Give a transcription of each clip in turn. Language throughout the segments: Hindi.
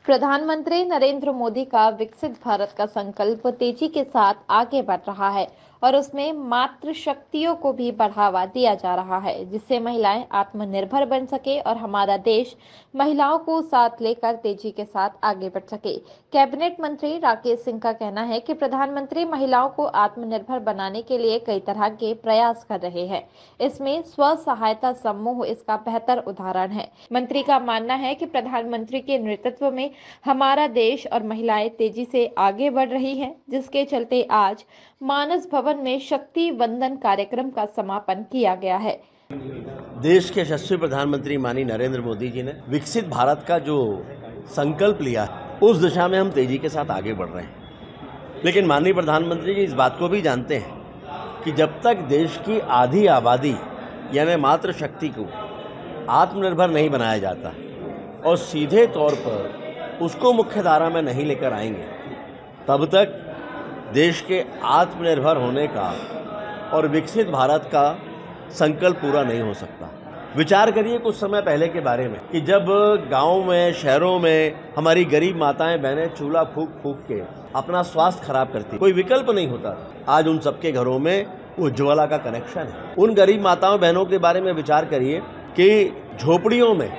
प्रधानमंत्री नरेंद्र मोदी का विकसित भारत का संकल्प तेजी के साथ आगे बढ़ रहा है और उसमें मातृ शक्तियों को भी बढ़ावा दिया जा रहा है, जिससे महिलाएं आत्मनिर्भर बन सके और हमारा देश महिलाओं को साथ लेकर तेजी के साथ आगे बढ़ सके। कैबिनेट मंत्री राकेश सिंह का कहना है कि प्रधानमंत्री महिलाओं को आत्मनिर्भर बनाने के लिए कई तरह के प्रयास कर रहे हैं। इसमें स्व सहायता समूह इसका बेहतर उदाहरण है। मंत्री का मानना है कि प्रधानमंत्री के नेतृत्व में हमारा देश और महिलाएं तेजी से आगे बढ़ रही हैं, जिसके चलते आज मानस भवन में शक्ति वंदन कार्यक्रम का समापन किया गया है। देश के यशस्वी प्रधानमंत्री माननीय नरेंद्र मोदी जी ने विकसित भारत का जो संकल्प लिया, उस दिशा में हम तेजी के साथ आगे बढ़ रहे हैं। लेकिन माननीय प्रधानमंत्री जी इस बात को भी जानते हैं कि जब तक देश की आधी आबादी यानी मातृशक्ति को आत्मनिर्भर नहीं बनाया जाता और सीधे तौर पर उसको मुख्य धारा में नहीं लेकर आएंगे, तब तक देश के आत्मनिर्भर होने का और विकसित भारत का संकल्प पूरा नहीं हो सकता। विचार करिए कुछ समय पहले के बारे में कि जब गांव में, शहरों में हमारी गरीब माताएं बहनें चूल्हा फूंक फूंक के अपना स्वास्थ्य खराब करती, कोई विकल्प नहीं होता। आज उन सबके घरों में उज्ज्वला का कनेक्शन है। उन गरीब माताओं बहनों के बारे में विचार करिए कि झोपड़ियों में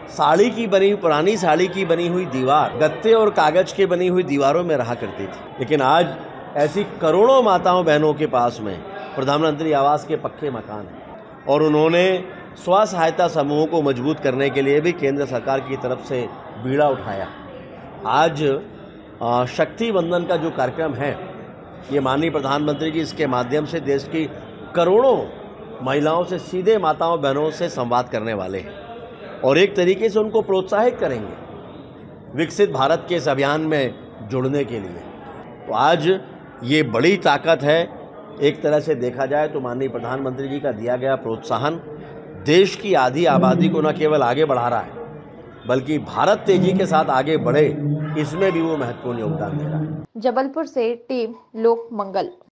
पुरानी साड़ी की बनी हुई दीवार गत्ते और कागज के बनी हुई दीवारों में रहा करती थी। लेकिन आज ऐसी करोड़ों माताओं बहनों के पास में प्रधानमंत्री आवास के पक्के मकान हैं और उन्होंने स्व सहायता समूहों को मजबूत करने के लिए भी केंद्र सरकार की तरफ से बीड़ा उठाया। आज शक्ति वंदन का जो कार्यक्रम है, ये माननीय प्रधानमंत्री जी इसके माध्यम से देश की करोड़ों महिलाओं से, सीधे माताओं बहनों से संवाद करने वाले हैं और एक तरीके से उनको प्रोत्साहित करेंगे विकसित भारत के इस अभियान में जुड़ने के लिए। तो आज ये बड़ी ताकत है। एक तरह से देखा जाए तो माननीय प्रधानमंत्री जी का दिया गया प्रोत्साहन देश की आधी आबादी को न केवल आगे बढ़ा रहा है, बल्कि भारत तेजी के साथ आगे बढ़े, इसमें भी वो महत्वपूर्ण योगदान दे रहा है। जबलपुर से टीम लोक मंगल।